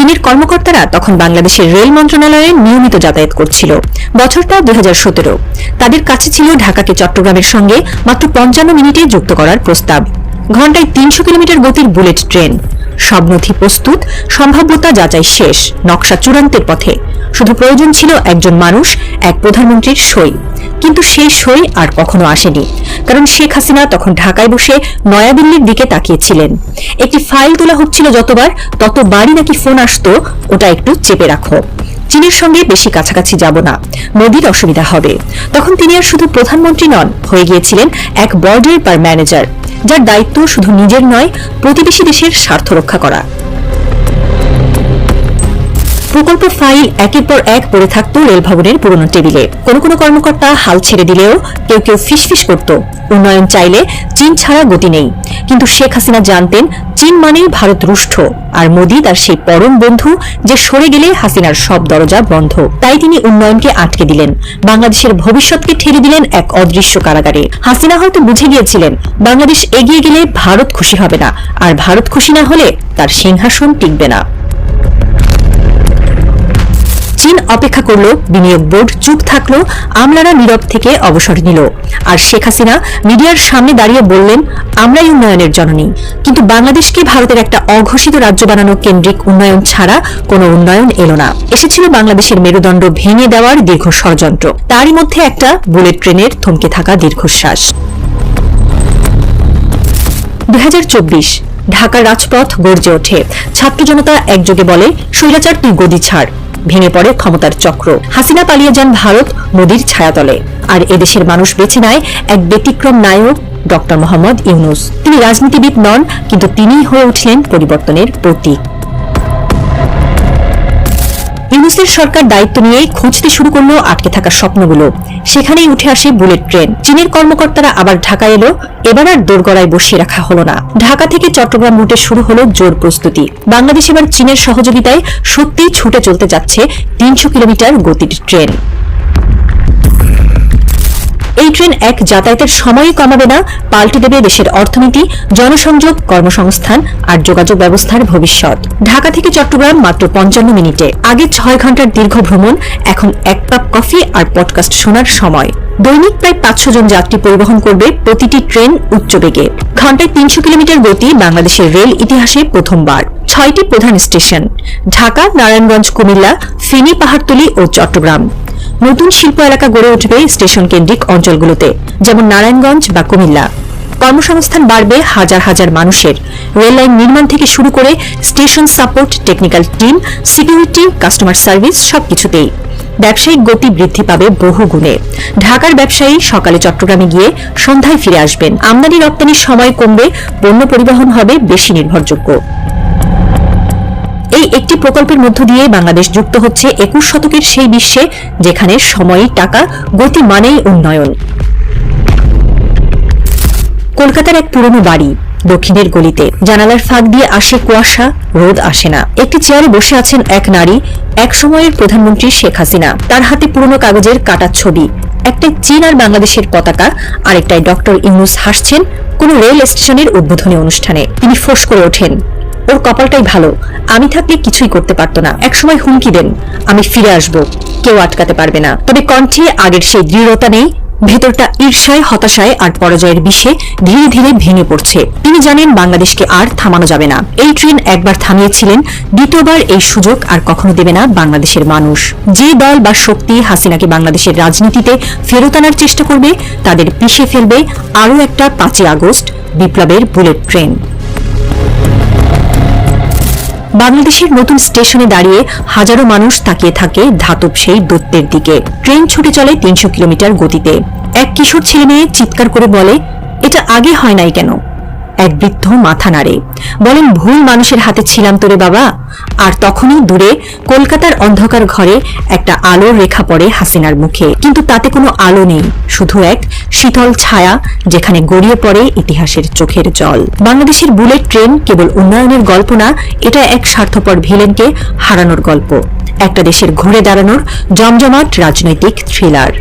চীনের কর্মকর্তারা তখন বাংলাদেশের রেল মন্ত্রণালয়ে নিয়মিত যাতায়াত করছিল। বছরটা 2017। তাদের কাছে ছিল ঢাকাকে চট্টগ্রামের সঙ্গে মাত্র 55 মিনিটে যুক্ত করার প্রস্তাব। ঘণ্টায় 300 কিলোমিটার গতির বুলেট ট্রেন, সব নথি প্রস্তুত, সম্ভাব্যতা যাচাই শেষ, নকশা চূড়ান্তের পথে। শুধু প্রয়োজন ছিল একজন মানুষ, এক প্রধানমন্ত্রীর সই। কিন্তু সেই সই আর কখনো আসেনি, কারণ শেখ হাসিনা তখন ঢাকায় বসে নয়াদিল্লির দিকে তাকিয়েছিলেন। একটি ফাইল তোলা হচ্ছিল যতবার, ততবারই নাকি ফোন আসতো, ওটা একটু চেপে রাখো, চীনের সঙ্গে বেশি কাছাকাছি যাব না, মোদির অসুবিধা হবে। তখন তিনি আর শুধু প্রধানমন্ত্রী নন, হয়ে গিয়েছিলেন এক বর্ডার পার ম্যানেজার, যার দায়িত্ব শুধু নিজের নয়, প্রতিবেশী দেশের স্বার্থ রক্ষা করা। প্রকল্প ফাইল একের পর এক পড়ে থাকত রেল ভবনের পুরনো টেবিলে। কোনো কোনো কর্মকর্তা হাল ছেড়ে দিলেও কেউ কেউ ফিসফিস করত, উন্নয়ন চাইলে চীন ছাড়া গতি নেই। কিন্তু শেখ হাসিনা জানতেন, চীন মানেই ভারত রুষ্ট, আর মোদি তার সেই পরম বন্ধু, যে সরে গেলে হাসিনার সব দরজা বন্ধ। তাই তিনি উন্নয়নকে আটকে দিলেন, বাংলাদেশের ভবিষ্যৎকে ঠেলে দিলেন এক অদৃশ্য কারাগারে। হাসিনা হয়তো বুঝে গিয়েছিলেন, বাংলাদেশ এগিয়ে গেলে ভারত খুশি হবে না, আর ভারত খুশি না হলে তার সিংহাসন টিকবে না। চীন অপেক্ষা করল, বিনিয়োগ বোর্ড চুপ থাকলো, আমলারা নীরব থেকে অবসর নিল, আর শেখ হাসিনা মিডিয়ার সামনে দাঁড়িয়ে বললেন, আমরাই উন্নয়নের জননী। কিন্তু বাংলাদেশকে ভারতের একটা অঘোষিত রাজ্য বানানো কেন্দ্রিক উন্নয়ন ছাড়া কোনো উন্নয়ন এলো না। এসেছিল বাংলাদেশের মেরুদণ্ড ভেঙে দেওয়ার দীর্ঘ ষড়যন্ত্র, তারই মধ্যে একটা বুলেট ট্রেনের থমকে থাকা দীর্ঘশ্বাস। 2024 ঢাকার রাজপথ গর্জে ওঠে, ছাত্র জনতা একযোগে বলে, স্বৈরাচার তুই গদি ছাড়। ভেঙে পড়ে ক্ষমতার চক্র, হাসিনা পালিয়ে যান ভারত মোদির ছায়াতলে, আর এদেশের মানুষ বেছে নেয় এক ব্যতিক্রম নায়ক, ডক্টর মোহাম্মদ ইউনূস। তিনি রাজনীতিবিদ নন, কিন্তু তিনিই হয়ে উঠলেন পরিবর্তনের প্রতীক। ইউনূসের সরকার দায়িত্ব নিয়ে খুঁজতে শুরু করলো আটকে থাকা স্বপ্নগুলো। সেখানেই উঠে আসে বুলেট ট্রেন। চীনের কর্মকর্তারা আবার ঢাকা এলো, এবার আর দোরগড়ায় বসিয়ে রাখা হলো না। ঢাকা থেকে চট্টগ্রাম রুটে শুরু হলো জোর প্রস্তুতি। বাংলাদেশ এবার চীনের সহযোগিতায় সত্যিই ছুটে চলতে যাচ্ছে 300 কিলোমিটার গতির ট্রেন। এই ট্রেন এক যাতায়াতের সময়ই কমাবে না, পাল্টে দেবে দেশের অর্থনীতি, জনসংযোগ, কর্মসংস্থান আর যোগাযোগ ব্যবস্থার ভবিষ্যৎ। ঢাকা থেকে চট্টগ্রাম মাত্র 55 মিনিটে। আগে 6 ঘন্টার দীর্ঘ ভ্রমণ, এখন এক কাপ কফি আর পডকাস্ট শোনার সময়। দৈনিক প্রায় 500 জন যাত্রী পরিবহন করবে প্রতিটি ট্রেন উচ্চ বেগে। ঘন্টায় 300 কিলোমিটার গতি বাংলাদেশের রেল ইতিহাসে প্রথমবার। 6টি প্রধান স্টেশন, ঢাকা, নারায়ণগঞ্জ, কুমিল্লা, ফেনী, পাহাড়তলী ও চট্টগ্রাম। নতুন শিল্প এলাকা গড়ে উঠবে স্টেশন কেন্দ্রিক অঞ্চলগুলোতে, যেমন নারায়ণগঞ্জ বা কুমিল্লা। কর্মসংস্থান বাড়বে হাজার হাজার মানুষের। রেল লাইন নির্মাণ থেকে শুরু করে station support, technical team, security, customer service সবকিছুতেই। ব্যবসায়িক গতি বৃদ্ধি পাবে বহু গুণে। ঢাকার ব্যবসায়ী সকালে চট্টগ্রামে গিয়ে সন্ধ্যায় ফিরে আসবেন। আমদানি রপ্তানির সময় কমবে, পণ্য পরিবহন হবে বেশি নির্ভরযোগ্য। এই একটি প্রকল্পের মধ্য দিয়ে বাংলাদেশ যুক্ত হচ্ছে 21 শতকের সেই বিশ্বে, যেখানে সময়ই টাকা, গতি মানেই উন্নয়ন। কলকাতার এক পুরনো বাড়ি, দক্ষিণের গলিতে। জানালার ফাঁক দিয়ে আসে কুয়াশা, রোদ আসে না। একটি চেয়ারে বসে আছেন এক নারী, এক সময়ের প্রধানমন্ত্রী শেখ হাসিনা। তার হাতে পুরনো কাগজের কাটা ছবি, একটা চীন আর বাংলাদেশের পতাকা, আরেকটায় ডক্টর ইউনূস হাসছেন কোনো রেল স্টেশনের উদ্বোধনী অনুষ্ঠানে। তিনি ফোঁস করে ওঠেন, ওর কপালটাই ভালো, আমি থাকলে কিছুই করতে পারত না। একসময় হুমকি দেন, আমি ফিরে আসব, কেউ আটকাতে পারবে না। তবে কণ্ঠে আগের সেই দৃঢ়তা নেই, ভেতরটা ঈর্ষায়, হতাশায় আর পরাজয়ের বিষে ধীরে ধীরে ভেঙে পড়ছে। তিনি জানেন বাংলাদেশকে আর থামানো যাবে না। এই ট্রেন একবার থামিয়েছিলেন, দ্বিতীয়বার এই সুযোগ আর কখনো দেবে না বাংলাদেশের মানুষ। যে দল বা শক্তি হাসিনাকে বাংলাদেশের রাজনীতিতে ফেরত আনার চেষ্টা করবে, তাদের পিষে ফেলবে আরও একটা 5ই আগস্ট বিপ্লবের বুলেট ট্রেন। বাংলাদেশের নতুন স্টেশনে দাঁড়িয়ে হাজারো মানুষ তাকিয়ে থাকে ধাতব সেই দূরত্বের দিকে। ট্রেন ছুটে চলে 300 কিলোমিটার গতিতে। এক কিশোর ছেলে মেয়ে চিৎকার করে বলে, এটা আগে হয় নাই কেন? এক বৃদ্ধ মাথা নাড়ে, বলেন, ভুল মানুষের হাতে ছিলাম তোরে বাবা। আর তখনই দূরে কলকাতার অন্ধকার ঘরে একটা আলোর রেখা পড়ে হাসিনার মুখে। কিন্তু তাতে কোনো আলো নেই, শুধু এক শীতল ছায়া, যেখানে গড়িয়ে পড়ে ইতিহাসের চোখের জল। বাংলাদেশের বুলেট ট্রেন কেবল উন্নয়নের গল্প না, এটা এক স্বার্থপর ভিলেনকে হারানোর গল্প, একটা দেশের ঘুরে দাঁড়ানোর জমজমাট রাজনৈতিক থ্রিলার।